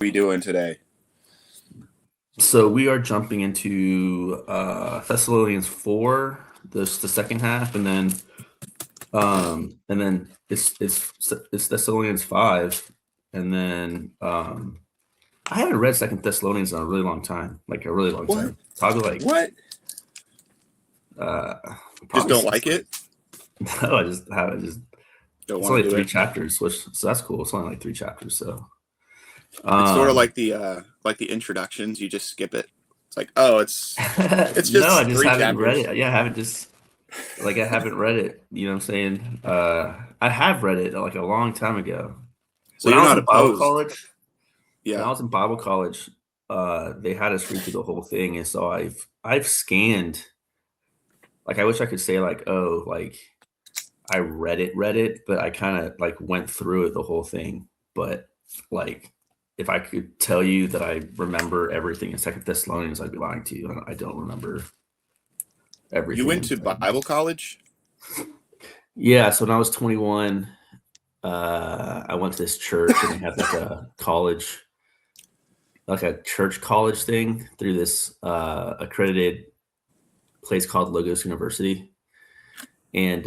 we doing today? So we are jumping into Thessalonians 4, the second half, and then it's Thessalonians 5, and then I haven't read Second Thessalonians in a really long time, like a really long What? time, probably like What? uh, Just probably don't since like like it? no, I just haven't just. Don't It's want to only do three it? chapters, so that's cool. It's only like three chapters, so It's sort of um, like the introductions. You just skip it. It's like, oh, it's no, I just just three haven't read chapters. it. Yeah, I haven't just. Like I haven't read it, you know what I'm saying? I have read it like a long time ago. So When you're I was not in Bible opposed. college, when Yeah. I was in Bible college, they had us read through the whole thing, and so I've scanned. Like I wish I could say like, oh, like I read it, but I kind of like went through it the whole thing. But like, if I could tell you that I remember everything in Second Thessalonians, I'd be lying to you. I don't remember You everything went in to Second. Bible college? Yeah, so when I was 21, I went to this church and they had like a church college thing through this accredited place called Logos University, and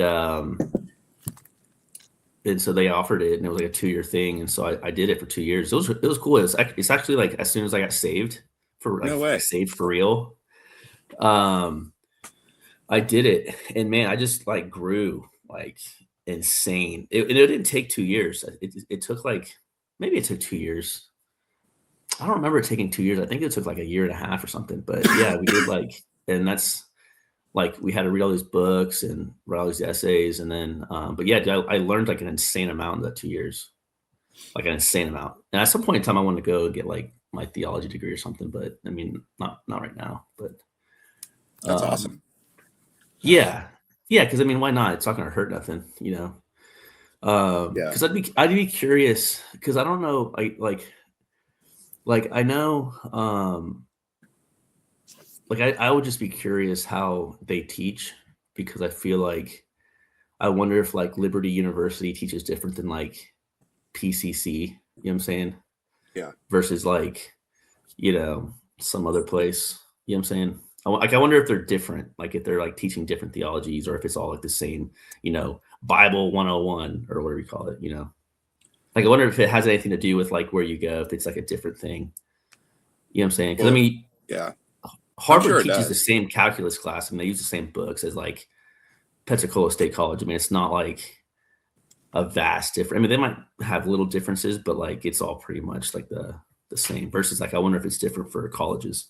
and so they offered it, and it was like a 2 year thing, and so I did it for 2 years. It was cool. It's actually like as soon as I got saved for No like way. saved for real, um, I did it, and man, I just like grew like insane. It didn't take 2 years. It took like maybe it took 2 years. I don't remember it taking 2 years. I think it took like a year and a half or something. But yeah, we did like, and that's like we had to read all these books and write all these essays, and then, but yeah, I learned like an insane amount in that 2 years, like an insane amount. And at some point in time, I wanted to go and get like my theology degree or something, but I mean, not right now. But That's um, awesome. yeah, yeah, because I mean, why not? It's not gonna hurt nothing, you know. Yeah. Because I'd be curious because I don't know, like I know, like I would just be curious how they teach because I feel like I wonder if like Liberty University teaches different than like PCC, you know what I'm saying? Yeah. Versus like, some other place, you know what I'm saying? Like I wonder if they're different, like if they're like teaching different theologies or if it's all like the same, Bible 101 or whatever you call it, you know? Like I wonder if it has anything to do with like where you go, if it's like a different thing. You know what I'm saying? Because I Well, mean, yeah. I'm Harvard sure it teaches the does. same calculus class and they use the same books as like Pensacola State College. I mean, it's not like a vast difference. I mean, they might have little differences, but like it's all pretty much like the same. Versus like I wonder if it's different for colleges.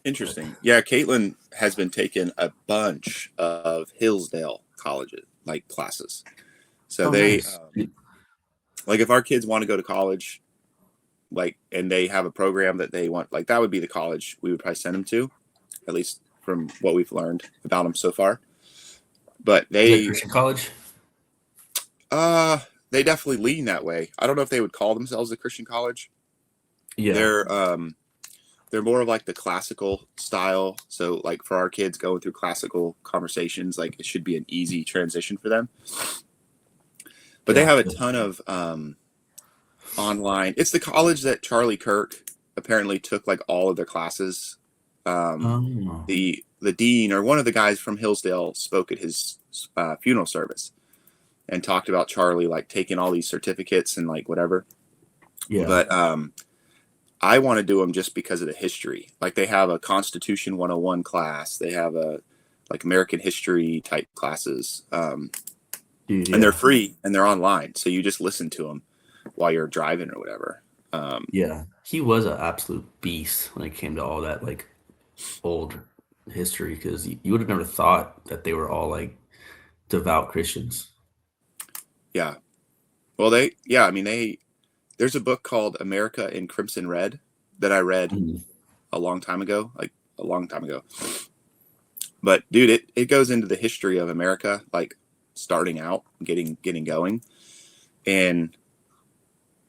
But Interesting. Yeah, Caitlin has been taking a bunch of Hillsdale colleges, like classes. So oh, they, nice. like, if our kids want to go to college, like, and they have a program that they want, like, that would be the college we would probably send them to, at least from what we've learned about them so far. But Is that Christian college? uh, they definitely lean that way. I don't know if they would call themselves a Christian college. Yeah. They're more of like the classical style. So like for our kids going through classical conversations, like it should be an easy transition for them. But they Yeah. have a ton of online. It's the college that Charlie Kirk apparently took like all of their classes. Oh, The dean or one of the guys from Hillsdale spoke at his funeral service and talked about Charlie like taking all these certificates and like whatever. yeah. But I want to do them just because of the history. Like they have a Constitution 101 class. They have a like American history type classes. Dude, And they're yeah. free and they're online. So you just listen to them while you're driving or whatever. Yeah. He was an absolute beast when it came to all that like old history because you would have never thought that they were all like devout Christians. Yeah. Well, I mean, there's a book called America in Crimson Red that I read Mhm. a long time ago, like a long time ago. But dude, it goes into the history of America, like starting out, getting going. And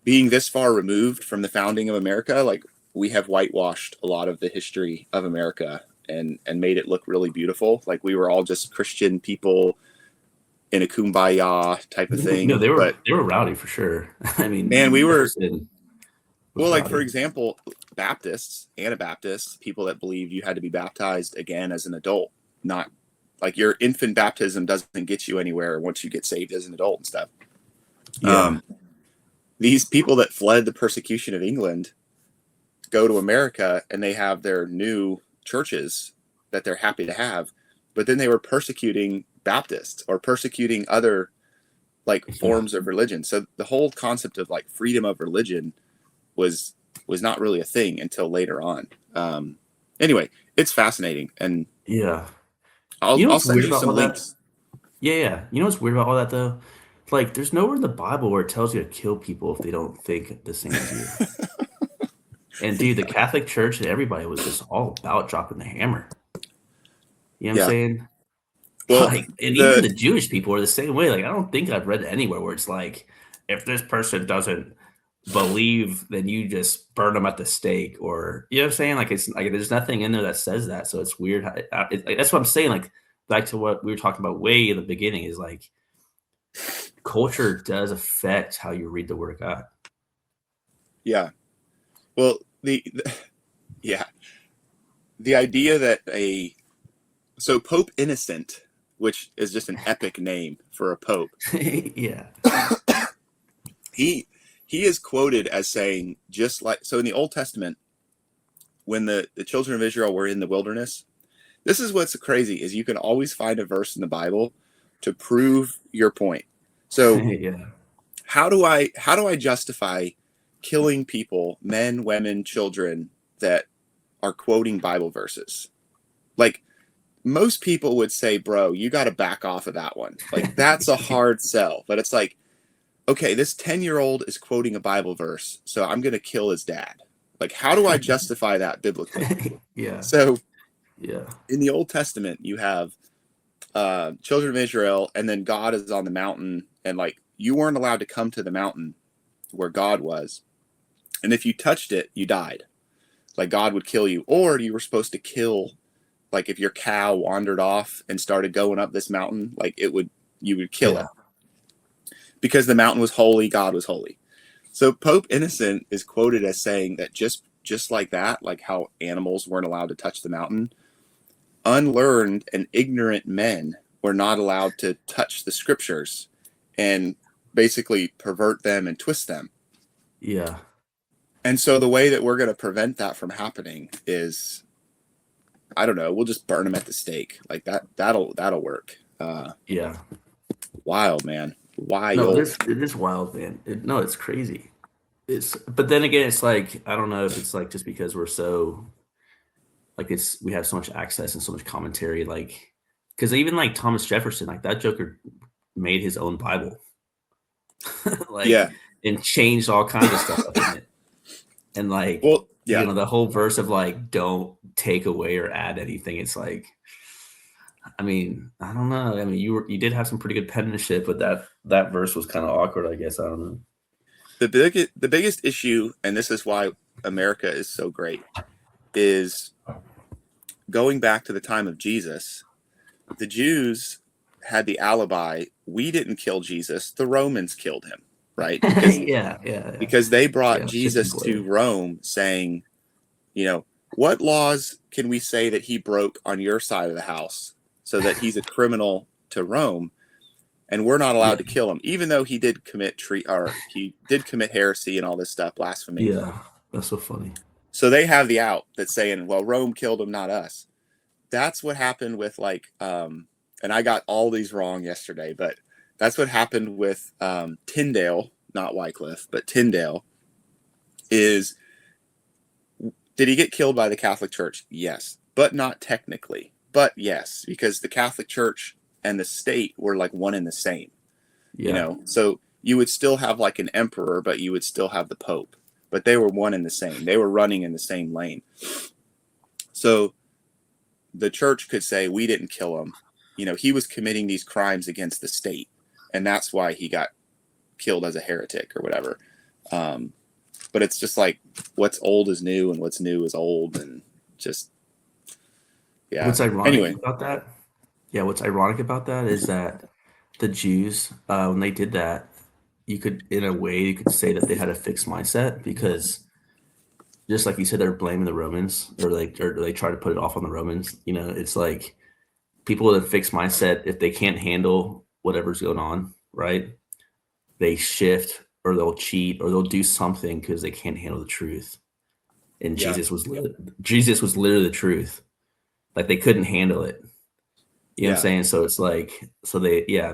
being this far removed from the founding of America, like we have whitewashed a lot of the history of America and made it look really beautiful. Like we were all just Christian people in a kumbaya type of No, thing. they were But they were rowdy for sure. I mean, man, we were Jefferson. Well, like about for it. example, Baptists, Anabaptists, people that believed you had to be baptized again as an adult, not like your infant baptism doesn't get you anywhere once you get saved as an adult and stuff. Yeah. These people that fled the persecution of England go to America and they have their new churches that they're happy to have, but then they were persecuting Baptists or persecuting other like Yeah. forms of religion. So the whole concept of like freedom of religion was not really a thing until later on. Anyway, it's fascinating, and Yeah. You know I'll what's send weird you about all some that? links. Yeah, yeah. You know what's weird about all that though? Like, there's nowhere in the Bible where it tells you to kill people if they don't think the same as you. And dude, the Catholic Church and everybody was just all about dropping the hammer. You know what I'm Yeah. saying? Well, Like, and even the the Jewish people are the same way. Like, I don't think I've read anywhere where it's like, if this person doesn't believe, then you just burn them at the stake, or you know what I'm saying? Like, it's like there's nothing in there that says that. So it's weird. Like, that's what I'm saying. Like, back to what we were talking about way in the beginning is like culture does affect how you read the Word of God. yeah. Well, yeah, the idea that Pope Innocent, which is just an epic name for a pope, Yeah. he is quoted as saying, just like, so in the Old Testament, when the children of Israel were in the wilderness, this is what's crazy is you can always find a verse in the Bible to prove your point. So Yeah. how do I justify killing people, men, women, children, that are quoting Bible verses? Like, most people would say, bro, you got to back off of that one. Like, that's a hard sell. But it's like, okay, this 10-year-old is quoting a Bible verse, so I'm going to kill his dad. Like, how do I justify that biblically? Yeah. So Yeah. in the Old Testament, you have children of Israel, and then God is on the mountain, and like, you weren't allowed to come to the mountain where God was. And if you touched it, you died. Like, God would kill you. Or you were supposed to kill, like, if your cow wandered off and started going up this mountain, like, you would kill Yeah. it. Because the mountain was holy, God was holy. So Pope Innocent is quoted as saying that just like that, like how animals weren't allowed to touch the mountain, unlearned and ignorant men were not allowed to touch the scriptures and basically pervert them and twist them. Yeah. And so the way that we're going to prevent that from happening is, I don't know, we'll just burn them at the stake. Like that'll work. Yeah. Wild, man. No, Wild. it is wild, man. No, it's crazy. But then again, it's like, I don't know if it's like just because we're so, like, we have so much access and so much commentary, like, because even like Thomas Jefferson, like that Joker made his own Bible, like, Yeah. and changed all kinds of stuff up in it. And like, Well, yeah. the whole verse of like, don't take away or add anything. It's like, I mean, I don't know. I mean, you did have some pretty good penmanship, but that verse was kind of awkward, I guess. I don't know. The biggest issue, and this is why America is so great, is going back to the time of Jesus. The Jews had the alibi. We didn't kill Jesus. The Romans killed him, right? Because they brought Jesus to Rome saying, you know, what laws can we say that he broke on your side of the house so that he's a criminal to Rome, and we're not allowed to kill him, even though he did commit heresy and all this stuff, blasphemy. Yeah, that's so funny. So they have the out that's saying, well, Rome killed him, not us. That's what happened with like, and I got all these wrong yesterday, but that's what happened with Tyndale, not Wycliffe, but Tyndale. Did he get killed by the Catholic Church? Yes, but not technically. But yes, because the Catholic Church and the state were like one and the same. Yeah. You know, so you would still have like an emperor, but you would still have the Pope. But they were one and the same. They were running in the same lane. So the church could say, we didn't kill him. You know, he was committing these crimes against the state, and that's why he got killed as a heretic or whatever. But it's just like, what's old is new and what's new is old, and just, yeah. What's ironic about that? Yeah, what's ironic about that is that the Jews, when they did that, in a way, you could say that they had a fixed mindset, because just like you said, they're blaming the Romans, or they try to put it off on the Romans. You know, it's like people with a fixed mindset, if they can't handle whatever's going on, right? They shift or they'll cheat or they'll do something because they can't handle the truth. And Yeah. Jesus was literally the truth. Like they couldn't handle it. You know what I'm Yeah. saying? So it's like, so yeah,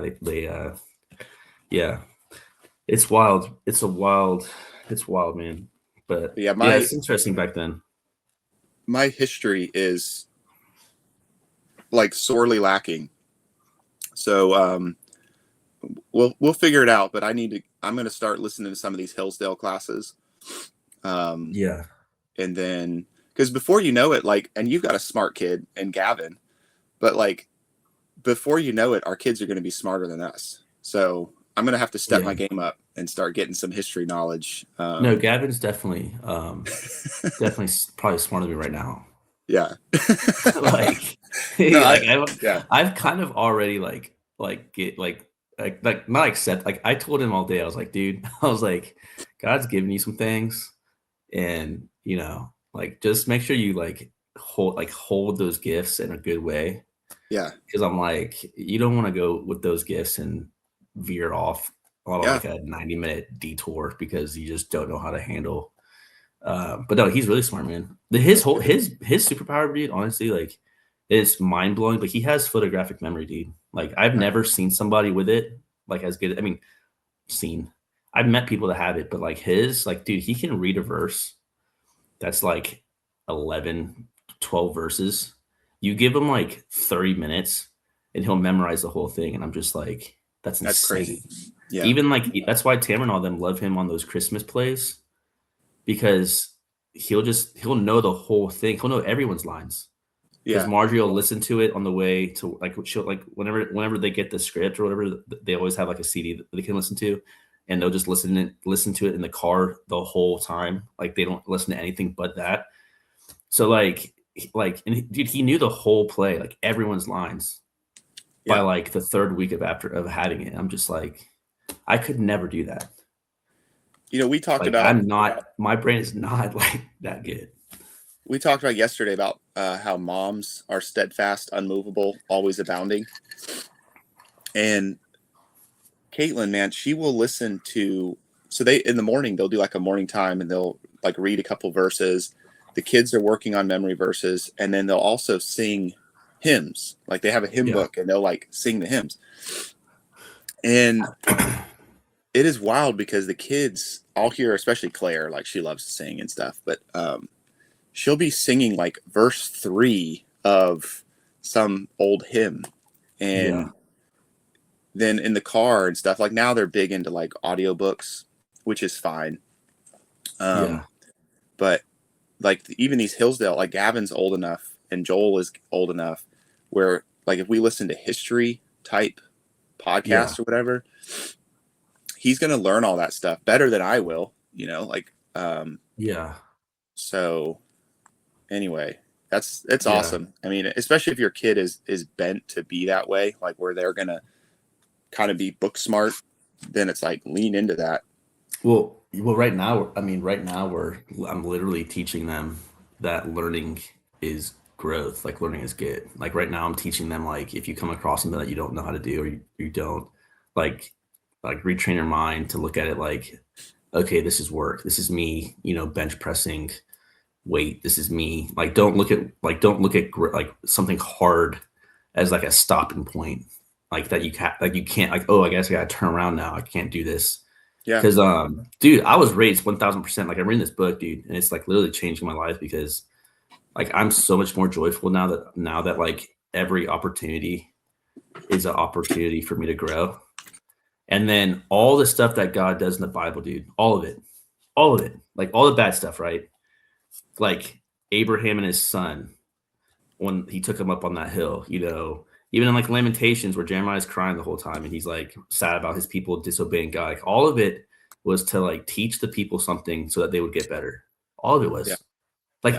it's wild. It's wild, man. But Yeah. yeah, it's interesting back then. My history is like sorely lacking. So we'll figure it out. But I'm going to start listening to some of these Hillsdale classes. Yeah. And then because before you know it, like, and you've got a smart kid and Gavin, but like before you know it, our kids are going to be smarter than us. So I'm going to have to step my game up and start getting some history knowledge. No, Gavin's definitely probably smarter than me right now. Yeah. Like, No, like yeah. I've kind of already get not accept. Like I told him all day, I was like, dude, I was like, God's giving you some things, and you know, like just make sure you hold those gifts in a good way. Yeah. Because I'm like, you don't want to go with those gifts and veer off on Yeah. like a 90-minute detour because you just don't know how to handle. But no, he's really smart, man. His superpower, dude, honestly, like it's mind blowing. But he has photographic memory, dude. Like I've never seen somebody with it like as good. I mean, I've met people that have it, but like dude, he can read a verse that's like 11, 12 verses. You give him like 30 minutes and he'll memorize the whole thing. And I'm just like, that's That's insane. crazy. Yeah. Even like, that's why Tamara and all them love him on those Christmas plays, because he'll know the whole thing. He'll know everyone's lines. Because Marjorie will listen to it on the way to she'll whenever they get the script or whatever, they always have like a CD that they can listen to, and they'll just listen to it in the car the whole time. Like they don't listen to anything but that. So and dude, he knew the whole play, like everyone's lines by like the third week of having it. I'm just like, I could never do that. You know, we talked about my brain is not like that good. We talked about yesterday about how moms are steadfast, unmovable, always abounding. And Caitlin, man, she will listen to, so in the morning, they'll do like a morning time and they'll like read a couple verses. The kids are working on memory verses, and then they'll also sing hymns. Like they have a hymn book and they'll like sing the hymns. And it is wild because the kids all hear, especially Claire, like she loves to sing and stuff, but she'll be singing like verse 3 of some old hymn. And then in the car and stuff, like now they're big into like audiobooks, which is fine. But like even these Hillsdale, like Gavin's old enough and Joel is old enough where like if we listen to history type podcasts or whatever, he's going to learn all that stuff better than I will, you know, like, so anyway, it's awesome. I mean, especially if your kid is bent to be that way, like where they're going to kind of be book smart, then it's like lean into that. Well, right now, I'm literally teaching them that learning is growth. Like learning is good. Like right now I'm teaching them, like, if you come across something that you don't know how to do, or you don't like retrain your mind to look at it like, okay, this is work. This is me, bench pressing weight. This is me. Like, don't look at like something hard as like a stopping point. Like that you can't like, oh, I guess I gotta turn around now. I can't do this. Yeah. Because dude, I was raised 1000%. Like I'm reading this book, dude, and it's like literally changing my life because like I'm so much more joyful now that like every opportunity is an opportunity for me to grow. And then all the stuff that God does in the Bible, dude, all of it, like all the bad stuff, right? Like Abraham and his son, when he took him up on that hill, even in like Lamentations where Jeremiah's crying the whole time and he's like sad about his people disobeying God, like all of it was to like teach the people something so that they would get better. All of it was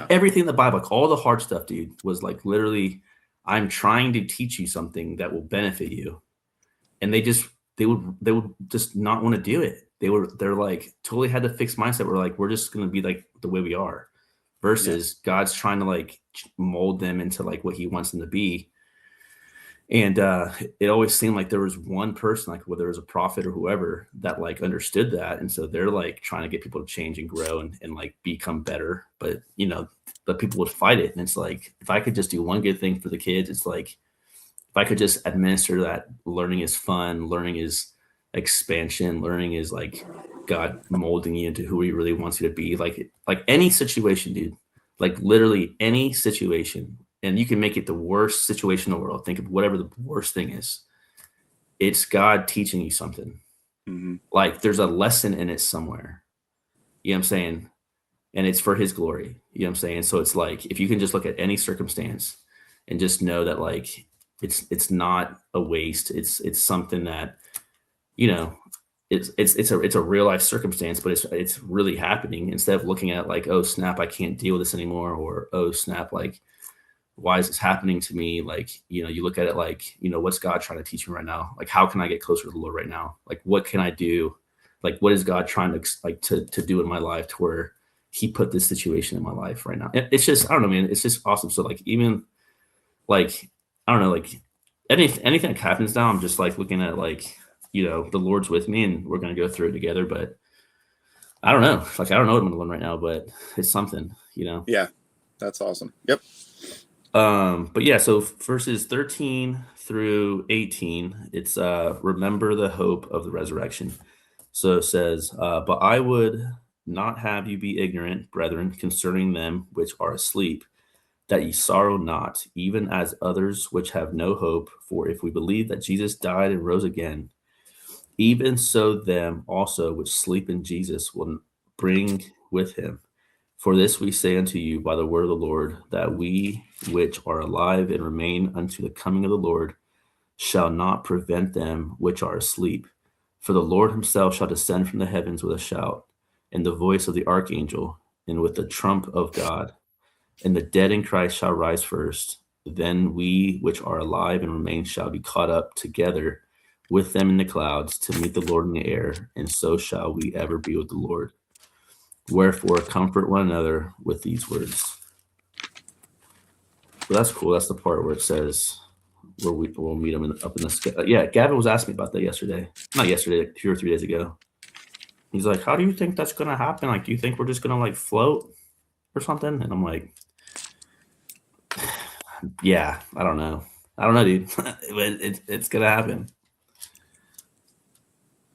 everything in the Bible, like all the hard stuff, dude, was like literally, I'm trying to teach you something that will benefit you. And they would just not want to do it. They're like totally had the fixed mindset. We're like, we're just going to be like the way we are. versus God's trying to like mold them into like what he wants them to be. And it always seemed like there was one person, like whether it was a prophet or whoever, that like understood that. And so they're like trying to get people to change and grow and like become better. But, you know, but people would fight it. And it's like, if I could just do one good thing for the kids, it's like, if I could just administer that learning is fun, learning is expansion, learning is like God molding you into who he really wants you to be. Like any situation, dude, like literally any situation, and you can make it the worst situation in the world. Think of whatever the worst thing is. It's God teaching you something. Mm-hmm. Like there's a lesson in it somewhere. You know what I'm saying? And it's for his glory. You know what I'm saying? So it's like, if you can just look at any circumstance and just know that like, it's not a waste. It's something that, you know, it's a real life circumstance, but it's really happening, instead of looking at like, oh snap, I can't deal with this anymore. Or, oh snap, like, why is this happening to me? Like, you know, you look at it like, you know, what's God trying to teach me right now? Like, how can I get closer to the Lord right now? Like, what can I do? Like, what is God trying to like to do in my life to where he put this situation in my life right now? It's just, I don't know, man. It's just awesome. So like, even like, I don't know, like anything that happens now, I'm just like looking at like, you know, the Lord's with me and we're going to go through it together. But I don't know. Like, I don't know what I'm going to learn right now, but it's something, you know? Yeah. That's awesome. Yep. But yeah, so verses 13 through 18, it's remember the hope of the resurrection. So it says, but I would not have you be ignorant, brethren, concerning them which are asleep, that ye sorrow not, even as others which have no hope. For if we believe that Jesus died and rose again, even so them also which sleep in Jesus will bring with him. For this we say unto you by the word of the Lord, that we which are alive and remain unto the coming of the Lord shall not prevent them which are asleep. For the Lord himself shall descend from the heavens with a shout, and the voice of the archangel, and with the trump of God. And the dead in Christ shall rise first. Then we which are alive and remain shall be caught up together with them in the clouds to meet the Lord in the air, and so shall we ever be with the Lord. Wherefore, comfort one another with these words. So that's cool. That's the part where it says where we'll meet them up in the sky. Yeah, Gavin was asking me about that yesterday. Not yesterday, like 2 or 3 days ago. He's like, "How do you think that's gonna happen? Like, do you think we're just gonna like float or something?" And I'm like, "Yeah, I don't know, dude. But it's gonna happen."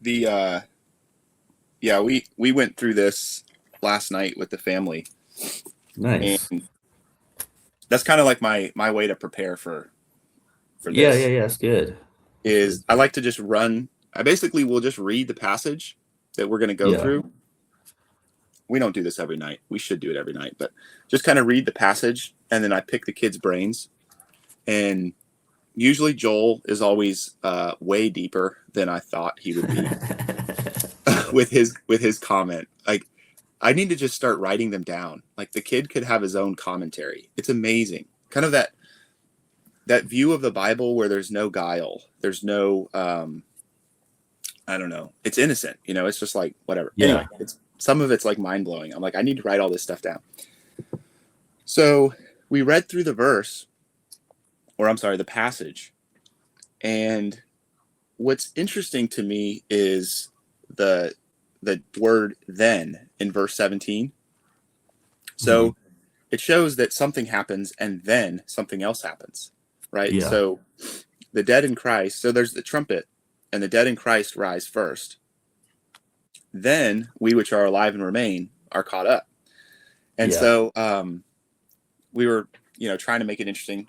The yeah, we went through this last night with the family, Nice. and that's kind of like my way to prepare for Yeah, this. that's good. Is I like to just run. I basically will just read the passage that we're going to go through. We don't do this every night. We should do it every night, but just kind of read the passage, and then I pick the kids' brains. And usually Joel is always way deeper than I thought he would be with his comment. Like, I need to just start writing them down. Like, the kid could have his own commentary. It's amazing. Kind of that view of the Bible where there's no guile. There's no I don't know. It's innocent, you know, it's just like whatever. Yeah. Anyway, some of it's like mind blowing. I'm like, I need to write all this stuff down. So we read through the passage. And what's interesting to me is the word then in verse 17. So it shows that something happens and then something else happens, right? Yeah. So the dead in Christ, so there's the trumpet, and the dead in Christ rise first. Then we which are alive and remain are caught up. And so we were, you know, trying to make it interesting.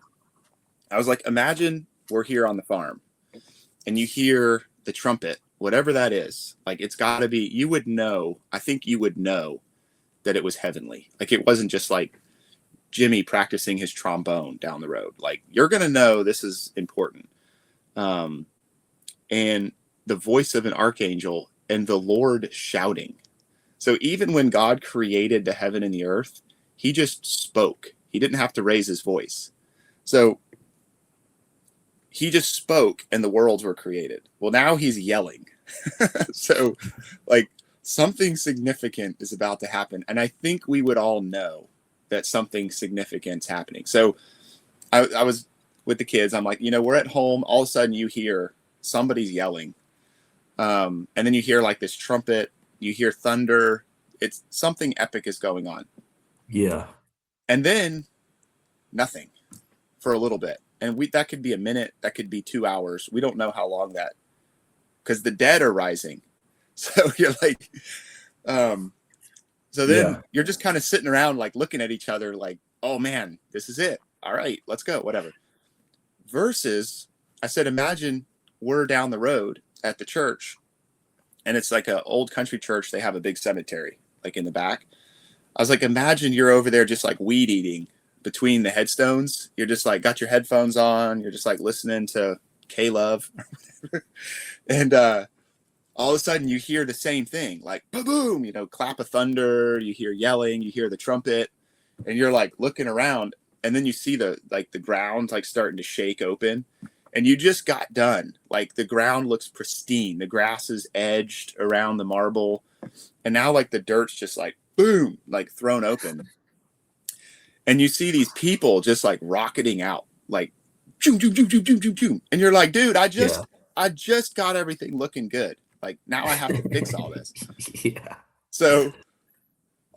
I was like, imagine we're here on the farm and you hear the trumpet, whatever that is. Like, it's got to be, you would know, I think you would know that it was heavenly. Like, it wasn't just like Jimmy practicing his trombone down the road. Like, you're going to know this is important. And the voice of an archangel and the Lord shouting. So even when God created the heaven and the earth, he just spoke. He didn't have to raise his voice. So he just spoke and the worlds were created. Well, now he's yelling. So like something significant is about to happen. And I think we would all know that something significant's happening. So I was with the kids. I'm like, we're at home. All of a sudden you hear somebody's yelling. And then you hear like this trumpet, you hear thunder. It's something epic is going on. Yeah. And then nothing for a little bit. And that could be a minute. That could be 2 hours. We don't know how long that, because the dead are rising. So you're like, so then Yeah. you're just kind of sitting around like looking at each other like, oh man, this is it. All right, let's go, whatever. Versus, I said, imagine we're down the road at the church and it's like an old country church. They have a big cemetery like in the back. I was like, imagine you're over there just like weed eating between the headstones. You're just like got your headphones on. You're just like listening to K-Love. And all of a sudden you hear the same thing, like boom, clap of thunder. You hear yelling, you hear the trumpet, and you're like looking around. And then you see the ground like starting to shake open, and you just got done. Like the ground looks pristine. The grass is edged around the marble, and now like the dirt's just like boom, like thrown open. And you see these people just like rocketing out, like choom, choom, choom, choom, choom, choom, choom. And you're like, dude, I just got everything looking good. Like now I have to fix all this. Yeah. So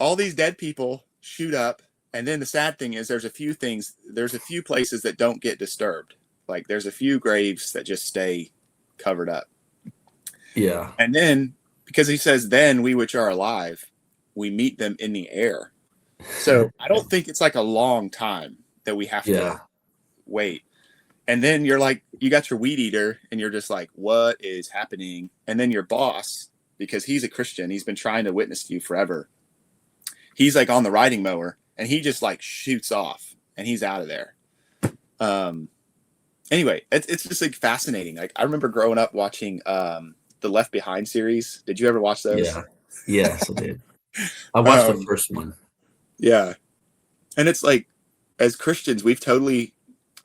all these dead people shoot up. And then the sad thing is there's a few places that don't get disturbed. Like there's a few graves that just stay covered up. Yeah. And then, because he says, then we which are alive, we meet them in the air. So I don't think it's like a long time that we have to wait. And then you're like, you got your weed eater and you're just like, what is happening? And then your boss, because he's a Christian, he's been trying to witness to you forever. He's like on the riding mower. And he just like shoots off and he's out of there. Anyway, it's just like fascinating. Like I remember growing up watching the Left Behind series. Did you ever watch those? Yeah. Yes, I did. I watched the first one. Yeah. And it's like, as Christians, we've totally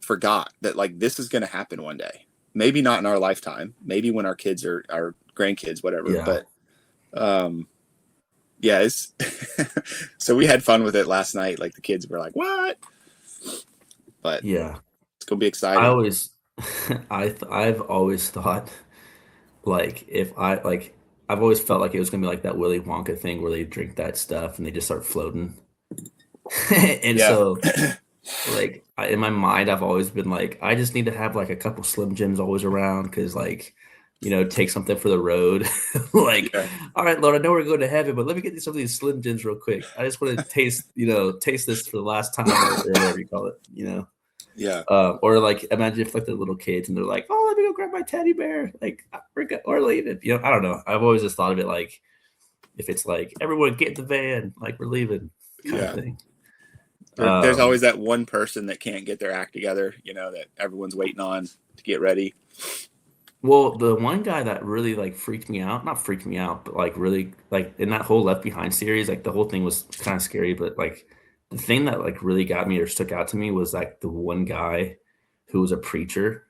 forgot that like this is going to happen one day. Maybe not in our lifetime. Maybe when our kids are our grandkids, whatever. Yeah. But yeah, it's so we had fun with it last night. Like the kids were like, what? But yeah, it's gonna be exciting. I've always thought like I've always felt like it was gonna be like that Willy Wonka thing where they drink that stuff and they just start floating. And Yeah. so like in my mind, I've always been like, I just need to have like a couple Slim Jims always around because like, take something for the road. Like, Yeah. all right, Lord, I know we're going to heaven, but let me get some of these Slim Jims real quick. I just want to taste this for the last time or whatever you call it, Yeah. Or like imagine if like they're little kids and they're like, oh, let me go grab my teddy bear, like we're leaving. I don't know. I've always just thought of it like if it's like everyone get in the van, like we're leaving kind of thing. There's always that one person that can't get their act together, that everyone's waiting on to get ready. Well, the one guy that really like freaked me out, not freaked me out, but like really like in that whole Left Behind series, like the whole thing was kind of scary, but like the thing that like really got me or stuck out to me was like the one guy who was a preacher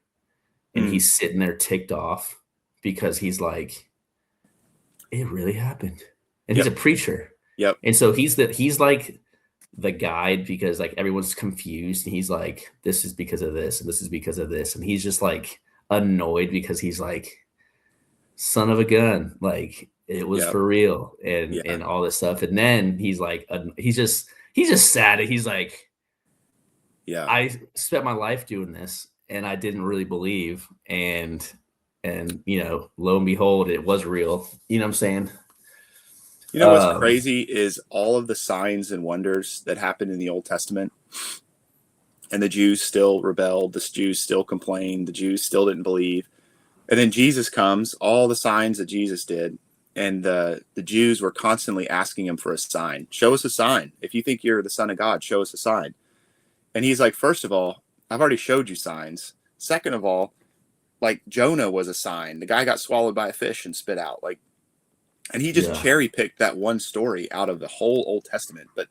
and he's sitting there ticked off because he's like, it really happened. And he's a preacher. Yep. And so he's like the guide because like everyone's confused and he's like, this is because of this and this is because of this. And he's just like annoyed because he's like, son of a gun, like it was for real and all this stuff. And then he's like, he's just sad. He's like, I spent my life doing this and I didn't really believe. And lo and behold, it was real. You know what I'm saying? What's crazy is all of the signs and wonders that happened in the Old Testament, and the Jews still rebelled, the Jews still complained, the Jews still didn't believe. And then Jesus comes, all the signs that Jesus did, and the Jews were constantly asking him for a sign. Show us a sign. If you think you're the Son of God, show us a sign. And he's like, first of all, I've already showed you signs. Second of all, like Jonah was a sign. The guy got swallowed by a fish and spit out. Like, and he just cherry picked that one story out of the whole Old Testament. But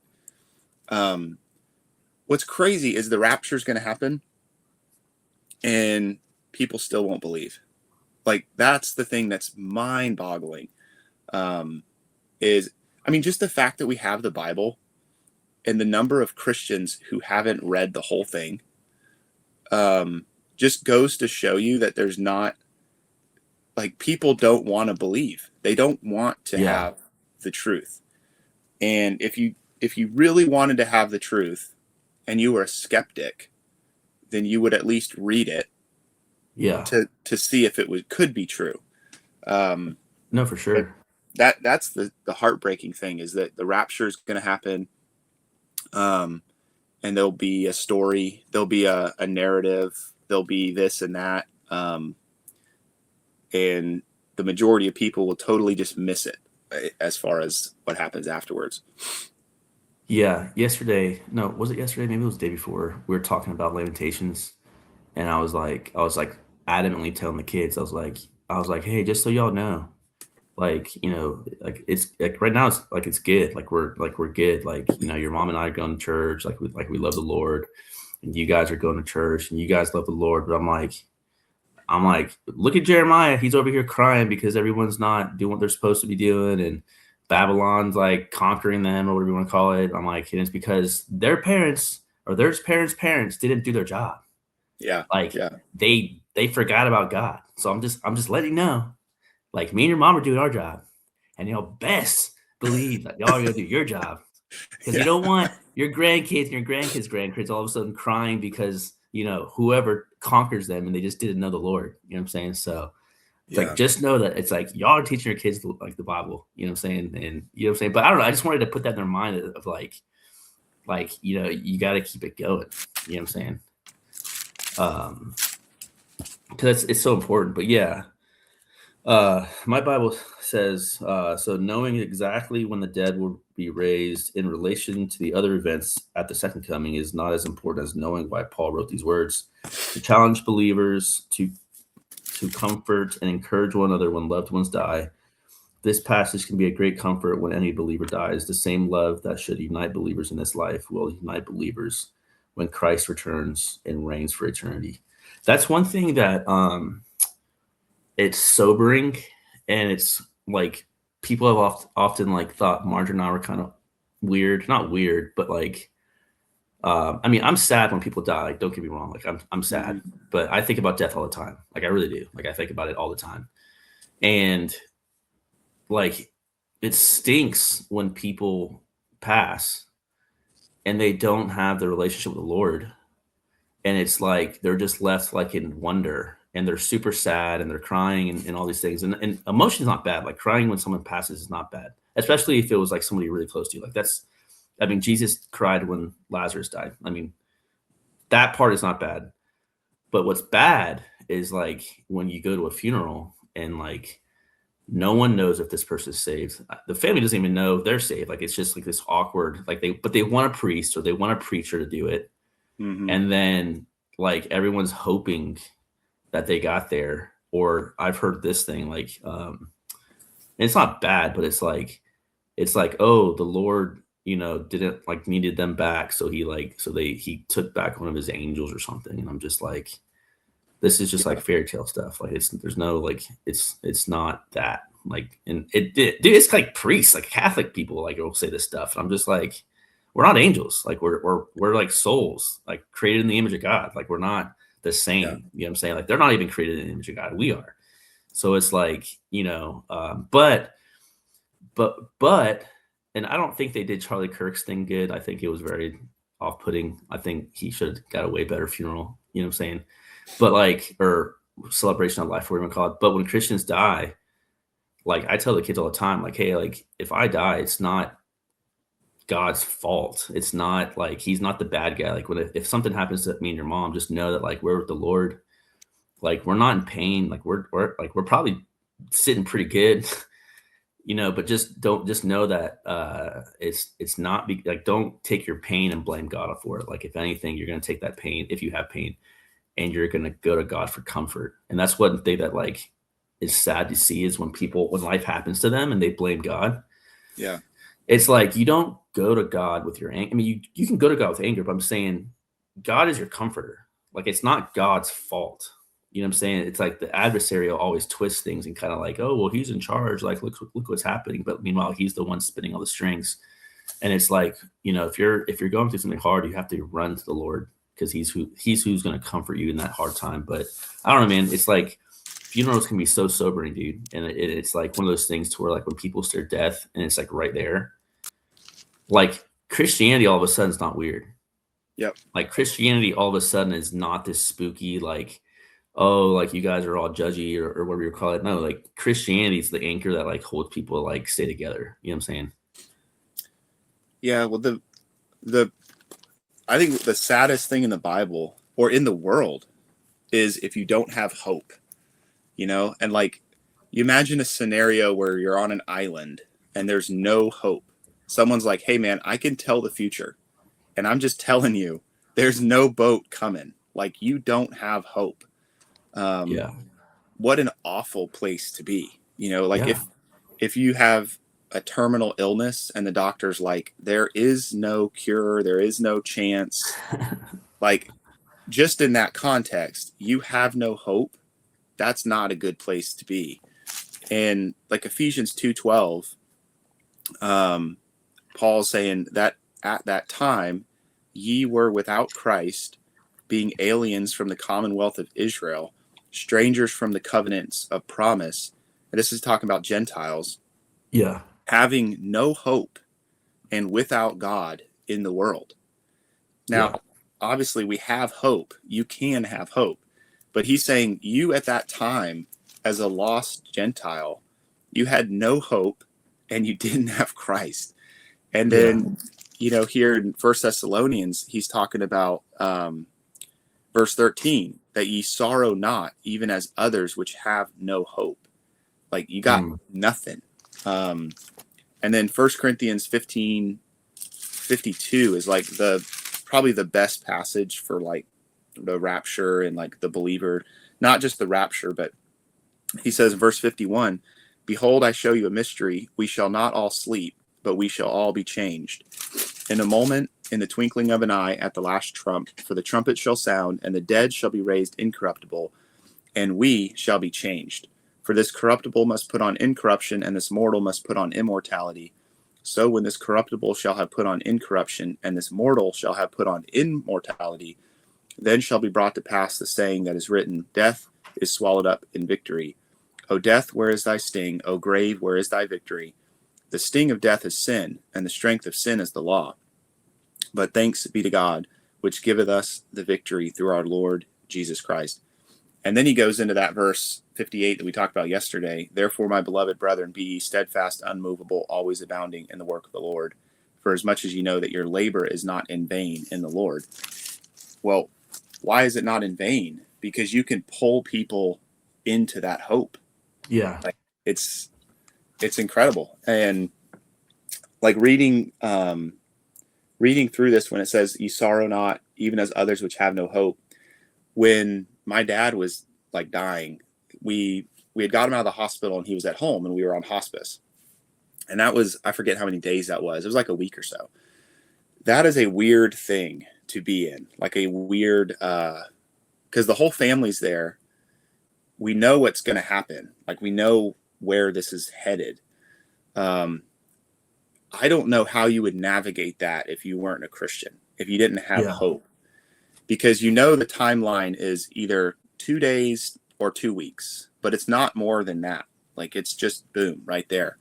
what's crazy is the rapture is going to happen and people still won't believe. Like, that's the thing that's mind boggling. Just the fact that we have the Bible and the number of Christians who haven't read the whole thing just goes to show you that there's not, like, people don't want to believe. They don't want to Yeah. have the truth. And if you really wanted to have the truth and you were a skeptic, then you would at least read it Yeah. to see if it could be true. No, for sure. That's the heartbreaking thing, is that the rapture is going to happen, and there'll be a story, there'll be a narrative, there'll be this and that, and the majority of people will totally just miss it as far as what happens afterwards. Yeah. Yesterday, no, was it yesterday? Maybe it was the day before. We were talking about Lamentations, and I was like adamantly telling the kids, I was like, hey, just so y'all know, like, like it's like right now it's like it's good. Like we're good. Like, your mom and I are going to church. Like we love the Lord, and you guys are going to church, and you guys love the Lord. But I'm like, look at Jeremiah. He's over here crying because everyone's not doing what they're supposed to be doing, and Babylon's like conquering them, or whatever you want to call it. I'm like, and it's because their parents or their parents didn't do their job. Yeah, Like yeah, they forgot about God. So I'm just letting you know, like, me and your mom are doing our job, and y'all best believe that y'all are gonna do your job, because you yeah, don't want your grandkids and your grandkids all of a sudden crying because whoever conquers them and they just didn't know the Lord. You know what I'm saying? So it's like, yeah, just know that it's like y'all are teaching your kids like the Bible. You know what I'm saying? And you know what I'm saying. But I don't know. I just wanted to put that in their mind of like you got to keep it going. You know what I'm saying? Because it's so important. But yeah, my Bible says, so knowing exactly when the dead will be raised in relation to the other events at the second coming is not as important as knowing why Paul wrote these words, to challenge believers to comfort and encourage one another when loved ones die. This passage can be a great comfort when any believer dies. The same love that should unite believers in this life will unite believers when Christ returns and reigns for eternity. That's one thing that it's sobering, and it's like people have often like thought Marge and I were kind of weird, not weird, but like I mean, I'm sad when people die. Like, don't get me wrong. Like, I'm sad, mm-hmm. but I think about death all the time. Like, I really do. Like, I think about it all the time, and like, it stinks when people pass and they don't have the relationship with the Lord, and it's like they're just left like in wonder, and they're super sad, and they're crying, and all these things, and emotion's not bad. Like, crying when someone passes is not bad, especially if it was like somebody really close to you. Like, that's, I mean, Jesus cried when Lazarus died. I mean, that part is not bad. But what's bad is like when you go to a funeral and like no one knows if this person is saved. The family doesn't even know they're saved. Like, it's just like this awkward, like they want a priest or they want a preacher to do it. Mm-hmm. And then like everyone's hoping that they got there. Or I've heard this thing like, and it's not bad, but it's like, oh, the Lord, didn't like needed them back. So he took back one of his angels or something. And I'm just like, this is just Yeah, like fairy tale stuff. Like, there's no, like, it's not that, like, and dude, it's like priests, like Catholic people, like, will say this stuff. And I'm just like, we're not angels. Like, we're like souls, like created in the image of God. Like, we're not the yeah, same. You know what I'm saying? Like, they're not even created in the image of God. We are. So it's like, but, and I don't think they did Charlie Kirk's thing good. I think it was very off-putting. I think he should have got a way better funeral. You know what I'm saying? But like, or celebration of life, whatever you call it. But when Christians die, like, I tell the kids all the time, like, hey, like, if I die, it's not God's fault. It's not like he's not the bad guy. Like, if something happens to me and your mom, just know that like we're with the Lord. Like, we're not in pain. Like, we're probably sitting pretty good. But just know that it's not like, don't take your pain and blame God for it. Like, if anything, you're gonna take that pain, if you have pain, and you're gonna go to God for comfort. And that's one thing that like is sad to see, is when life happens to them and they blame God. yeah, It's like, you don't go to God with your anger. I mean, you can go to God with anger, but I'm saying God is your comforter. Like, it's not God's fault. You know what I'm saying? It's like the adversary will always twist things and kind of like, oh, well, he's in charge. Like, look what's happening. But meanwhile, he's the one spinning all the strings. And it's like, if you're going through something hard, you have to run to the Lord, because he's who's going to comfort you in that hard time. But I don't know, man. It's like funerals can be so sobering, dude. And it's like one of those things to where, like, when people stare death and it's like right there, like Christianity all of a sudden is not weird. Yep. Like Christianity all of a sudden is not this spooky, like, oh, like you guys are all judgy, or whatever you call it. No, like Christianity is the anchor that like holds people to like stay together. You know what I'm saying? Yeah. Well, I think the saddest thing in the Bible or in the world is if you don't have hope, and like you imagine a scenario where you're on an island and there's no hope. Someone's like, hey man, I can tell the future. And I'm just telling you, there's no boat coming. Like, you don't have hope. Yeah. What an awful place to be. Like Yeah. if you have a terminal illness and the doctor's like, there is no cure, there is no chance. Like, just in that context, you have no hope. That's not a good place to be. And like Ephesians 2:12, Paul's saying that at that time, ye were without Christ, being aliens from the commonwealth of Israel, strangers from the covenants of promise. And this is talking about Gentiles. Yeah. Having no hope and without God in the world. Now, obviously, we have hope. You can have hope. But he's saying you at that time, as a lost Gentile, you had no hope and you didn't have Christ. And then, here in 1 Thessalonians, he's talking about verse 13, that ye sorrow not, even as others which have no hope. Like, you got nothing. And then 1 Corinthians 15:52 is like probably the best passage for like the rapture and like the believer, not just the rapture, but he says in verse 51, behold, I show you a mystery. We shall not all sleep, but we shall all be changed. In a moment, in the twinkling of an eye, at the last trump, for the trumpet shall sound, and the dead shall be raised incorruptible, and we shall be changed. For this corruptible must put on incorruption, and this mortal must put on immortality. So when this corruptible shall have put on incorruption, and this mortal shall have put on immortality, then shall be brought to pass the saying that is written, death is swallowed up in victory. O death, where is thy sting? O grave, where is thy victory? The sting of death is sin, and the strength of sin is the law. But thanks be to God, which giveth us the victory through our Lord Jesus Christ. And then he goes into that verse 58 that we talked about yesterday. Therefore, my beloved brethren, be ye steadfast, unmovable, always abounding in the work of the Lord. For as much as you know that your labor is not in vain in the Lord. Well, why is it not in vain? Because you can pull people into that hope. Yeah. Like, it's incredible. And like reading through this, when it says, ye sorrow not, even as others which have no hope. When my dad was like dying, we had got him out of the hospital and he was at home and we were on hospice. And that was, I forget how many days that was. It was like a week or so. That is a weird thing to be in, like a weird, because the whole family's there. We know what's going to happen. Like, we know where this is headed. I don't know how you would navigate that if you weren't a Christian, if you didn't have hope, because the timeline is either 2 days or 2 weeks, but it's not more than that. Like, it's just boom right there.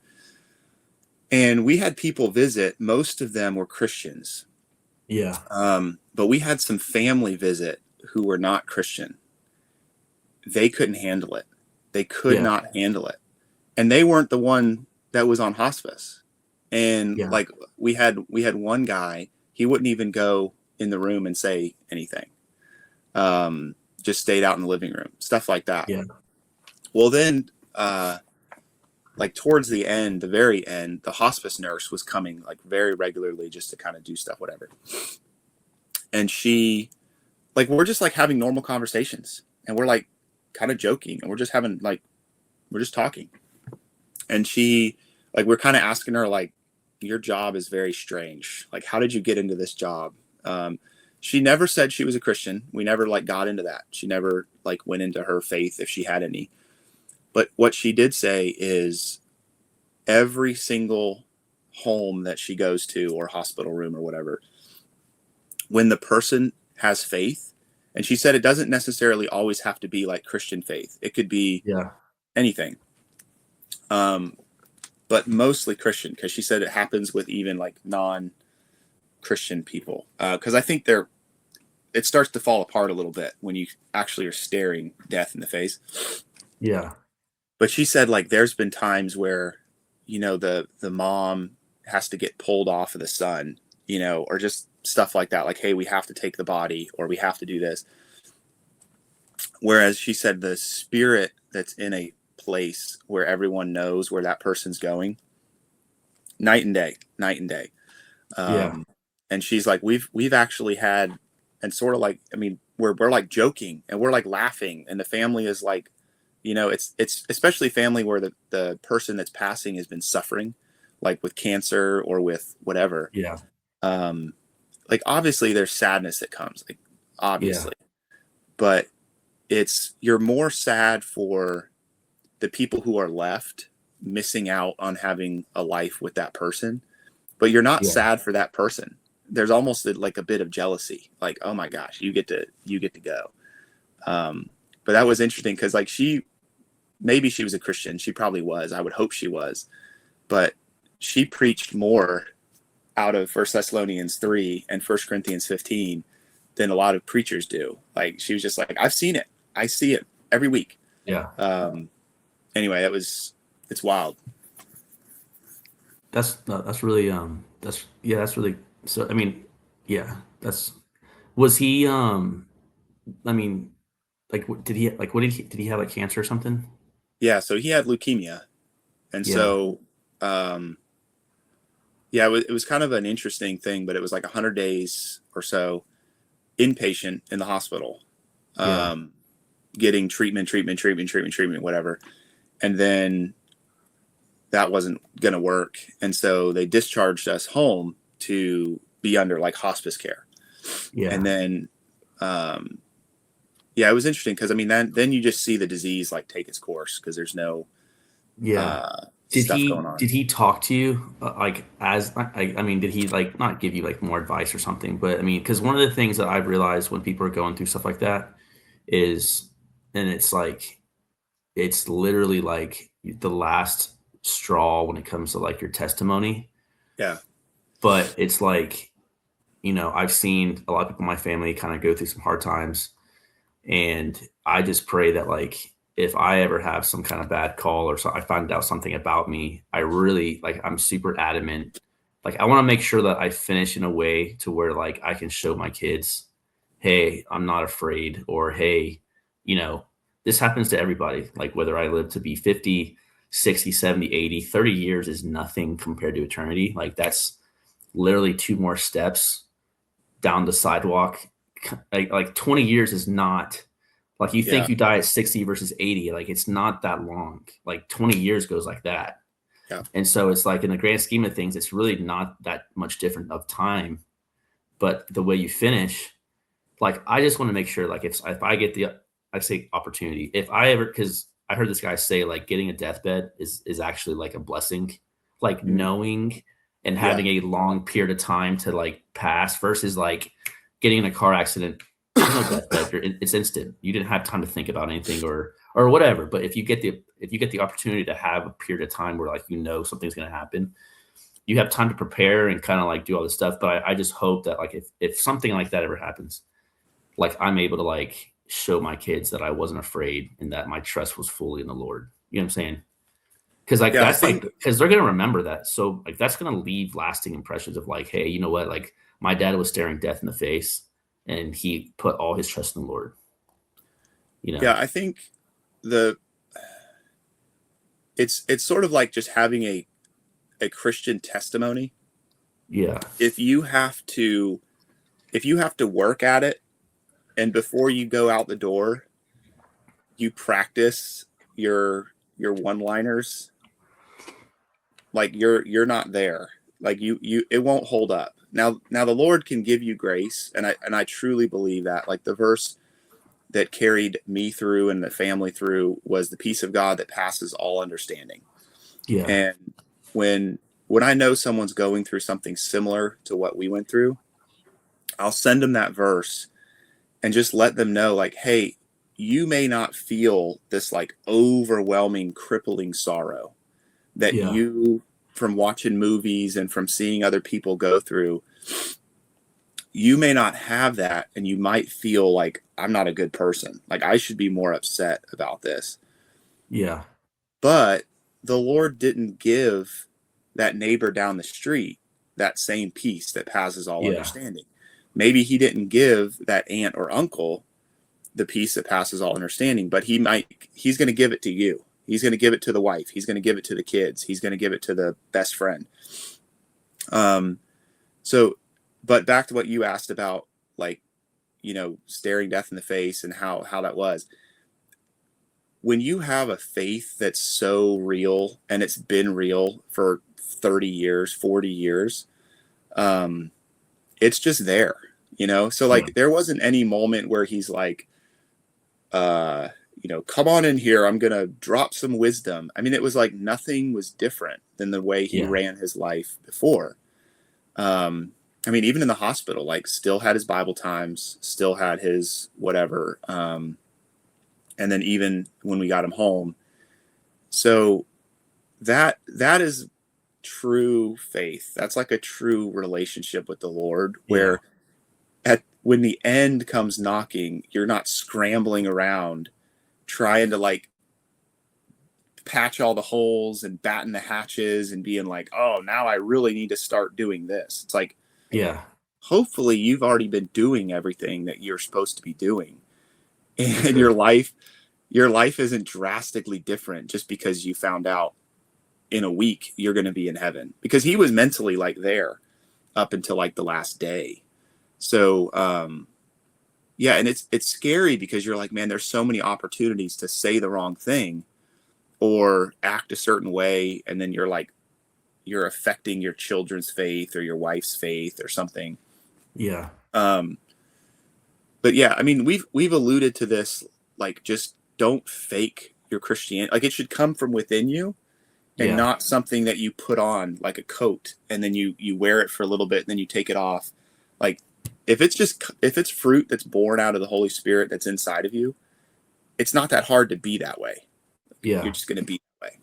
And we had people visit. Most of them were Christians. Yeah. But we had some family visit who were not Christian. They couldn't handle it. They could not handle it. And they weren't the one that was on hospice. And like we had one guy, he wouldn't even go in the room and say anything. Just stayed out in the living room, stuff like that. Yeah. Well, then, like towards the end, the very end, the hospice nurse was coming like very regularly just to kind of do stuff, whatever. And she, like, we're just like having normal conversations and we're like kind of joking and we're just talking. And she, like, we're kind of asking her, like, your job is very strange. Like, how did you get into this job? She never said she was a Christian. We never like got into that. She never like went into her faith if she had any. But what she did say is every single home that she goes to, or hospital room or whatever, when the person has faith, and she said it doesn't necessarily always have to be like Christian faith. It could be Yeah. anything. But mostly Christian, because she said it happens with even like non-Christian people. Because I think it starts to fall apart a little bit when you actually are staring death in the face. Yeah. But she said like there's been times where, the mom has to get pulled off of the son, or just stuff like that. Like, hey, we have to take the body, or we have to do this. Whereas she said the spirit that's in a place where everyone knows where that person's going, night and day. Yeah. And she's like, we've actually had, and sort of like, I mean, we're like joking and we're like laughing, and the family is like, it's especially family where the person that's passing has been suffering, like with cancer or with whatever. Yeah. Like obviously there's sadness that comes, like Yeah. obviously, but you're more sad for the people who are left missing out on having a life with that person, but you're not Yeah. sad for that person. There's almost like a bit of jealousy, like, oh my gosh, you get to go. But that was interesting because like maybe she was a Christian. She probably was. I would hope she was, but she preached more out of 1 Thessalonians 3 and 1 Corinthians 15 than a lot of preachers do. Like she was just like, I've seen it. I see it every week. Yeah. Anyway, it's wild. That's really that's really, so I mean, yeah, was he I mean, like did he like what did he have, like cancer or something? Yeah. So he had leukemia. And Yeah. so, yeah, it was kind of an interesting thing, but it was like 100 days or so inpatient in the hospital, Yeah. um, getting treatment, whatever. And then that wasn't going to work. And so they discharged us home to be under like hospice care. And Yeah. then, yeah, it was interesting because I mean, then you just see the disease like take its course because there's no Yeah. stuff going on. Did he talk to you like I mean, did he like not give you like more advice or something? But I mean, because one of the things that I've realized when people are going through stuff like that is, and it's like it's literally like the last straw when it comes to like your testimony. Yeah. But it's like, I've seen a lot of people in my family kind of go through some hard times, and I just pray that like if I ever have some kind of bad call or so I find out something about me, I really like I'm super adamant. Like I want to make sure that I finish in a way to where like I can show my kids, hey, I'm not afraid, or hey, you know, this happens to everybody. Like whether I live to be 50, 60, 70, 80, 30 years is nothing compared to eternity. Like that's literally two more steps down the sidewalk. Like 20 years is not like you Yeah. think you die at 60 versus 80. Like it's not that long. Like 20 years goes like that. Yeah. And so it's like in the grand scheme of things, it's really not that much different of time. But the way you finish, like I just want to make sure, like if I get the I say opportunity, if I ever, because I heard this guy say like getting a deathbed is actually like a blessing, like Mhm. knowing and Yeah. having a long period of time to like pass versus like getting in a car accident. There's no deathbed. It's instant. You didn't have time to think about anything or whatever. But if you get the opportunity to have a period of time where like something's going to happen, you have time to prepare and kind of like do all this stuff. But I just hope that like if something like that ever happens, like I'm able to like show my kids that I wasn't afraid and that my trust was fully in the Lord. You know what I'm saying? Because like Yeah. I that's like think, because they're gonna remember that. So like that's gonna leave lasting impressions of like, hey, you know what? Like my dad was staring death in the face and he put all his trust in the Lord. You yeah, know? I think the, it's sort of like just having a Christian testimony. Yeah. If you have to, work at it, and before you go out the door, you practice your one-liners, like you're not there. Like it won't hold up. Now the Lord can give you grace, and I truly believe that. Like the verse that carried me through and the family through was the peace of God that passes all understanding. Yeah. And when when I know someone's going through something similar to what we went through, I'll send them that verse and just let them know, like, hey, you may not feel this like overwhelming, crippling sorrow that Yeah. you, from watching movies and from seeing other people go through, you may not have that. And you might feel like, I'm not a good person. Like, I should be more upset about this. Yeah. But the Lord didn't give that neighbor down the street that same peace that passes all Yeah. understanding. Maybe he didn't give that aunt or uncle the peace that passes all understanding, but he's going to give it to you. He's going to give it to the wife. He's going to give it to the kids. He's going to give it to the best friend. So, but back to what you asked about, like, staring death in the face and how that was. When you have a faith that's so real and it's been real for 30 years, 40 years, it's just there, So like, there wasn't any moment where he's like, come on in here, I'm going to drop some wisdom. I mean, it was like nothing was different than the way he ran his life before. I mean, even in the hospital, like, still had his Bible times, still had his whatever. And then even when we got him home. So that is true faith. That's like a true relationship with the Lord, where when the end comes knocking, you're not scrambling around trying to like patch all the holes and batten the hatches and being like, oh, now I really need to start doing this. It's like, hopefully you've already been doing everything that you're supposed to be doing. And your life isn't drastically different just because you found out in a week you're going to be in heaven, because he was mentally like there up until like the last day. So, and it's scary because you're like, man, there's so many opportunities to say the wrong thing or act a certain way. And then you're affecting your children's faith or your wife's faith or something. Yeah. But yeah, I mean, we've alluded to this, like, just don't fake your Christianity. Like, it should come from within you and not something that you put on like a coat and then you wear it for a little bit and then you take it off. Like, if it's fruit that's born out of the Holy Spirit that's inside of you, it's not that hard to be that way. You're just going to be that way.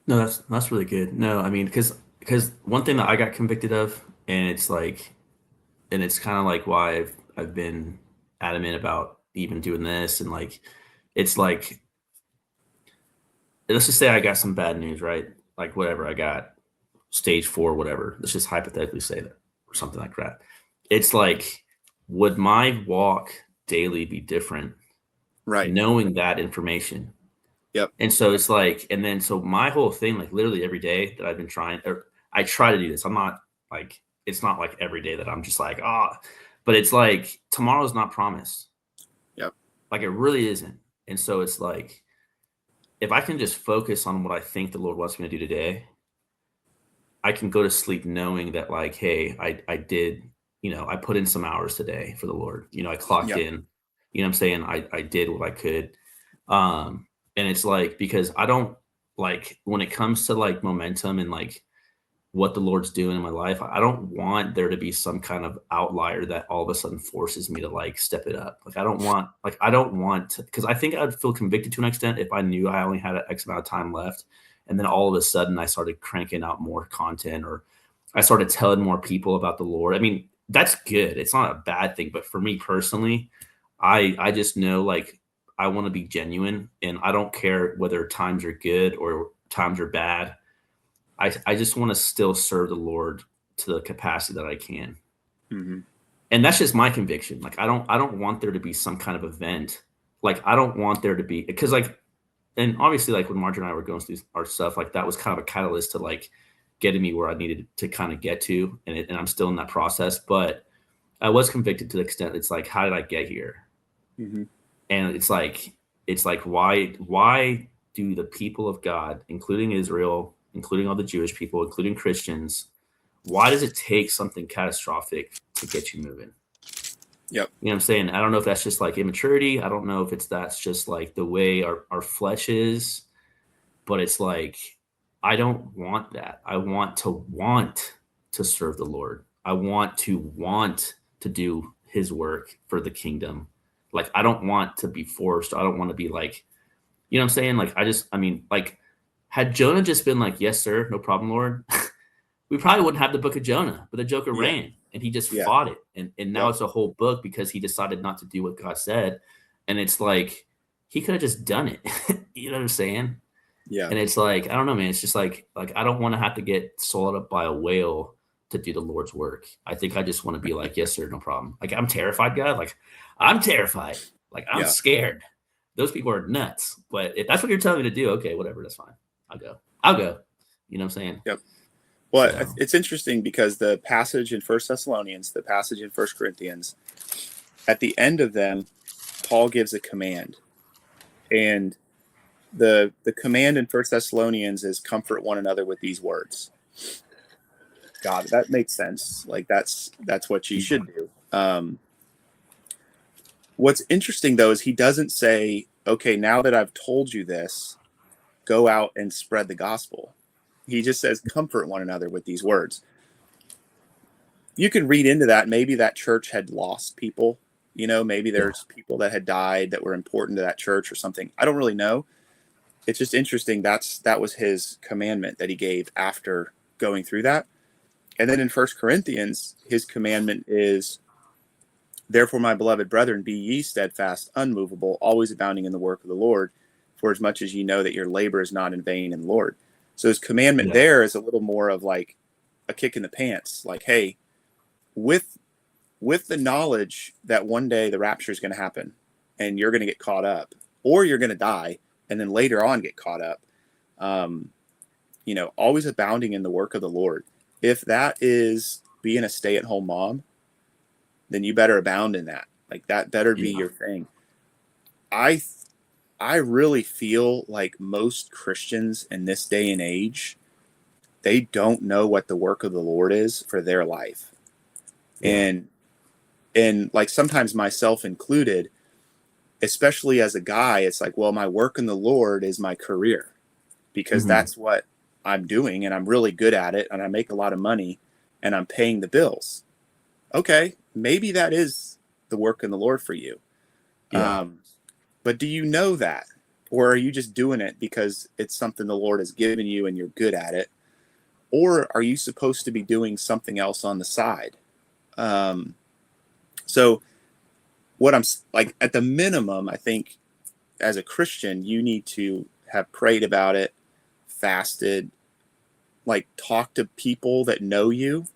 No, that's really good. No, I mean, because one thing that I got convicted of, and it's kind of like why I've been adamant about even doing this, and like, it's like, let's just say I got some bad news, right? Like, whatever, I got stage 4, whatever. Let's just hypothetically say that, or something like that. It's like, would my walk daily be different? Right. Knowing that information. Yep. And so it's like, and then, so my whole thing, like literally every day that I've been trying, or I try to do this. I'm not like, it's not like every day that I'm just like, but it's like, tomorrow's not promised. Yep. Like, it really isn't. And so it's like, if I can just focus on what I think the Lord wants me to do today, I can go to sleep knowing that, like, hey, I did, I put in some hours today for the Lord. I clocked in, what I'm saying? I did what I could. And it's like, because I don't, like, when it comes to like momentum and like what the Lord's doing in my life, I don't want there to be some kind of outlier that all of a sudden forces me to like step it up. Like, I don't want to, because I think I'd feel convicted to an extent if I knew I only had an X amount of time left. And then all of a sudden I started cranking out more content, or I started telling more people about the Lord. I mean, that's good. It's not a bad thing. But for me personally, I just know, like, I want to be genuine, and I don't care whether times are good or times are bad. I just want to still serve the Lord to the capacity that I can. Mm-hmm. And that's just my conviction. Like, I don't want there to be some kind of event. Like, I don't want there to be, because like, and obviously, like, when Marjorie and I were going through our stuff, like, that was kind of a catalyst to like getting me where I needed to kind of get to. And I'm still in that process, but I was convicted to the extent it's like, how did I get here? Mm-hmm. And it's like, why do the people of God, including Israel, including all the Jewish people, including Christians, why does it take something catastrophic to get you moving? Yep. You know what I'm saying? I don't know if that's just like immaturity. I don't know if that's just like the way our flesh is, but it's like, I don't want that. I want to serve the Lord. I want to do his work for the kingdom. Like I don't want to be forced. I don't want to be like, you know what I'm saying? Like I mean, like had Jonah just been like, "Yes, sir, no problem, Lord." We probably wouldn't have the book of Jonah, but the Joker Yeah. ran and he just Yeah. fought it. And now Yep. it's a whole book because he decided not to do what God said. And it's like he could have just done it. You know what I'm saying? Yeah. And it's like, I don't know, man. It's just like I don't want to have to get swallowed up by a whale to do the Lord's work. I think I just want to be like, yes, sir, no problem. Like I'm terrified, God. Like I'm terrified. Like I'm Yeah. scared. Those people are nuts. But if that's what you're telling me to do, okay, whatever, that's fine. I'll go. I'll go. You know what I'm saying? Yep. Well, So it's interesting because the passage in First Thessalonians, the passage in First Corinthians, at the end of them, Paul gives a command, and the command in First Thessalonians is comfort one another with these words. God, that makes sense. Like that's what you yeah. should do. What's interesting though is he doesn't say, "Okay, now that I've told you this, go out and spread the gospel." He just says, "Comfort one another with these words." You can read into that. Maybe that church had lost people. Maybe Yeah. there's people that had died that were important to that church or something. I don't really know. It's just interesting. That was his commandment that he gave after going through that. And then in First Corinthians, his commandment is, "Therefore, my beloved brethren, be ye steadfast, unmovable, always abounding in the work of the Lord, for as much as ye know that your labor is not in vain in the Lord." So his commandment Yeah. there is a little more of like a kick in the pants. Like, hey, with the knowledge that one day the rapture is going to happen and you're going to get caught up, or you're going to die and then later on get caught up, um, always abounding in the work of the Lord. If that is being a stay-at-home mom, then you better abound in that. Like that better be Yeah. your thing. I I really feel like most Christians in this day and age, they don't know what the work of the Lord is for their life. Yeah. And like sometimes myself included, especially as a guy, it's like, well, my work in the Lord is my career because Hmm. that's what I'm doing and I'm really good at it and I make a lot of money and I'm paying the bills. Okay, maybe that is the work in the Lord for you. Yeah. But do you know that? Or are you just doing it because it's something the Lord has given you and you're good at it? Or are you supposed to be doing something else on the side? Um, so, what I'm like, at the minimum, I think as a Christian, you need to have prayed about it, fasted, like talk to people that know you,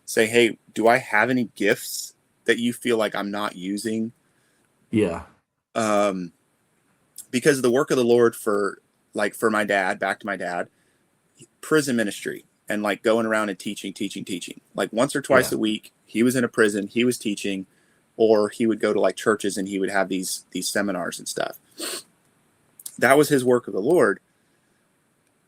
say, hey, do I have any gifts that you feel like I'm not using? Yeah. Um, because of the work of the Lord for my dad, back to my dad, prison ministry and like going around and teaching. Like once or twice Yeah. a week, he was in a prison, he was teaching, or he would go to like churches and he would have these seminars and stuff. That was his work of the Lord.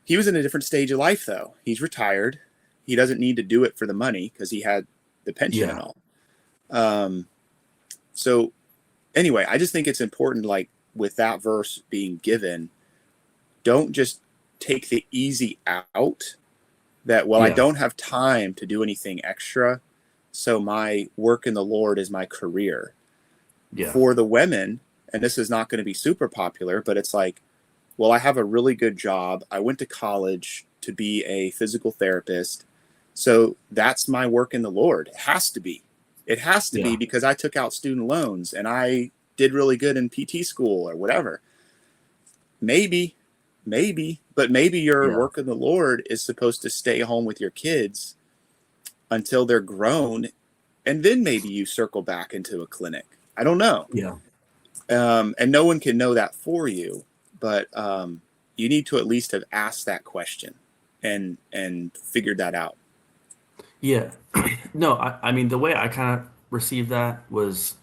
He was in a different stage of life though. He's retired. He doesn't need to do it for the money because he had the pension and Yeah. all. Um, so anyway, I just think it's important, like with that verse being given, don't just take the easy out that, well, I Yeah. don't have time to do anything extra. So my work in the Lord is my career. Yeah. For the women, and this is not going to be super popular, but it's like, well, I have a really good job. I went to college to be a physical therapist. So that's my work in the Lord. It has to be. It has to be Yeah. because I took out student loans and I did really good in PT school or whatever. Maybe, but maybe your Yeah. work in the Lord is supposed to stay home with your kids until they're grown. And then maybe you circle back into a clinic. I don't know. Yeah. And no one can know that for you, but you need to at least have asked that question and figured that out. Yeah. No, I mean, the way I kind of received that was,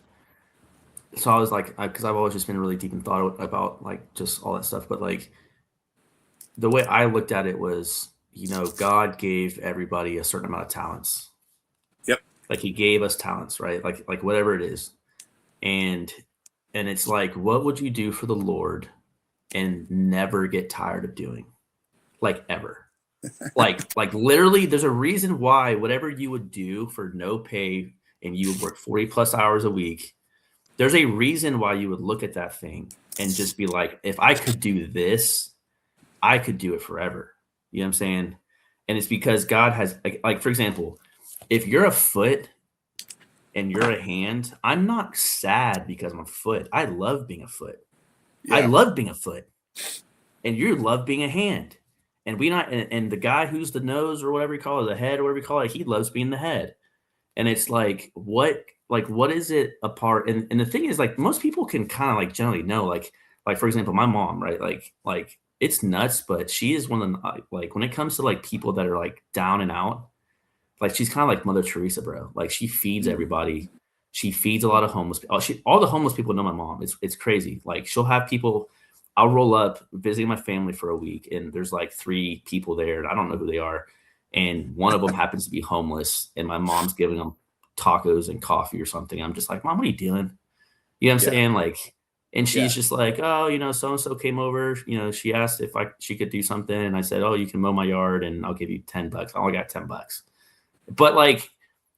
so I was like, because I've always just been really deep in thought about like just all that stuff. But like the way I looked at it was, God gave everybody a certain amount of talents. Yep. Like he gave us talents, right? Like whatever it is. And it's like, what would you do for the Lord and never get tired of doing? Like ever. Like literally, there's a reason why whatever you would do for no pay and you would work 40 plus hours a week, there's a reason why you would look at that thing and just be like, if I could do this, I could do it forever. You know what I'm saying? And it's because God has, like for example, if you're a foot and you're a hand, I'm not sad because I'm a foot. I love being a foot. I Yeah. love being a foot. And you love being a hand. And and the guy who's the nose or whatever you call it, the head or whatever you call it, he loves being the head. And it's like, what is it apart? And the thing is, like, most people can kind of like generally know, like for example, my mom, right? Like it's nuts, but she is one of the, like, when it comes to like people that are like down and out, like she's kind of like Mother Teresa, bro. Like she feeds everybody. She feeds a lot of homeless people. All the homeless people know my mom. It's crazy. Like she'll have people. I'll roll up visiting my family for a week, and there's like 3 people there, and I don't know who they are. And one of them happens to be homeless, and my mom's giving them tacos and coffee or something. I'm just like, Mom, what are you doing? You know what I'm saying? Like, and she's just like, oh, so and so came over. She asked if she could do something, and I said, oh, you can mow my yard, and I'll give you $10. I only got $10. But like,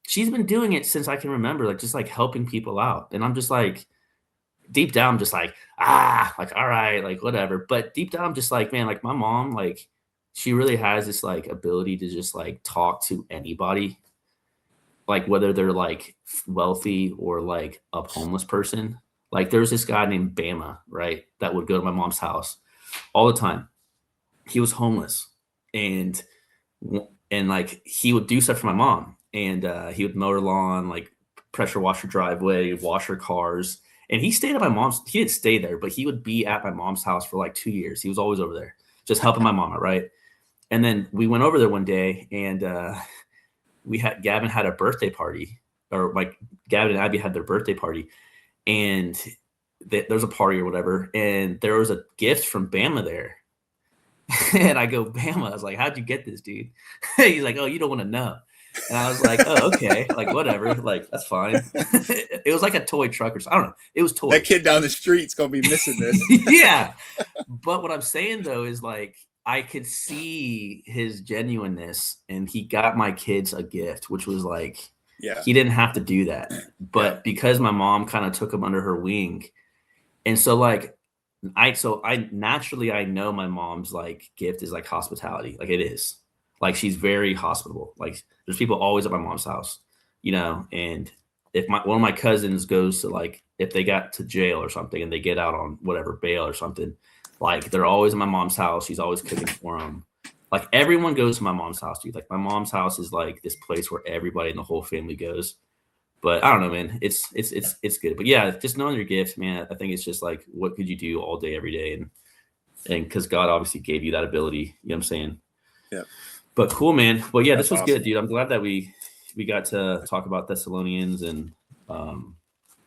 she's been doing it since I can remember, like just like helping people out. And I'm just like, deep down, I'm just like, like, all right, like whatever. But deep down, I'm just like, man, like my mom, like she really has this like ability to just like talk to anybody, like whether they're like wealthy or like a homeless person. Like there's this guy named Bama, right, that would go to my mom's house all the time. He was homeless, and like he would do stuff for my mom, and he would mow her lawn, like pressure wash her driveway, wash her cars. And he stayed at my mom's. He didn't stay there, but he would be at my mom's house for like 2 years. He was always over there, just helping my mom out, right? And then we went over there one day, and Gavin had a birthday party, or like Gavin and Abby had their birthday party, and there's a party or whatever, and there was a gift from Bama there. And I go, Bama, I was like, how'd you get this, dude? He's like, oh, you don't want to know. And I was like, oh, okay, like whatever, like that's fine. It was like a toy truck or something. I don't know. It was toy. That kid down the street's gonna be missing this. Yeah. But what I'm saying though is like I could see his genuineness, and he got my kids a gift, which was like, he didn't have to do that. But because my mom kind of took him under her wing. And so like I naturally I know my mom's like gift is like hospitality. Like it is. Like she's very hospitable. Like there's people always at my mom's house, and if one of my cousins goes to like, if they got to jail or something and they get out on whatever bail or something, like they're always at my mom's house. She's always cooking for them. Like everyone goes to my mom's house, dude. Like my mom's house is like this place where everybody in the whole family goes. But I don't know, man. It's good. But yeah, just knowing your gifts, man. I think it's just like, what could you do all day, every day, and because God obviously gave you that ability. You know what I'm saying? Yeah. But cool, man. Well, yeah, That's this was awesome. good, dude. I'm glad that we got to talk about Thessalonians, and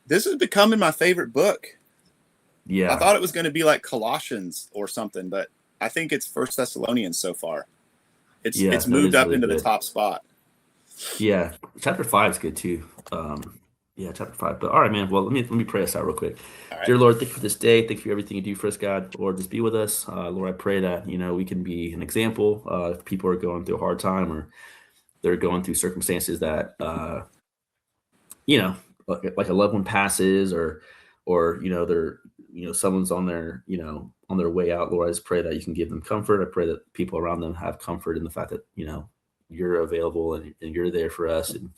this is becoming my favorite book. Yeah, I thought it was going to be like Colossians or something, but I think it's First Thessalonians so far. It's moved up really into the top spot. Yeah, chapter 5 is good too. Yeah, chapter 5. But all right, man. Well, let me pray us out real quick. Right. Dear Lord, thank you for this day. Thank you for everything you do for us, God. Lord, just be with us. Lord, I pray that we can be an example. If people are going through a hard time, or they're going through circumstances that like a loved one passes, or they're someone's on their on their way out. Lord, I just pray that you can give them comfort. I pray that people around them have comfort in the fact that you're available and you're there for us, and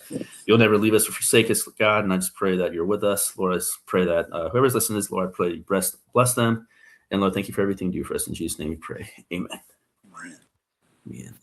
you'll never leave us or forsake us, God. And I just pray that you're with us, Lord. I just pray that whoever's listening to this, Lord, I pray you bless them. And Lord, thank you for everything you do for us. In Jesus' name we pray. Amen. Amen.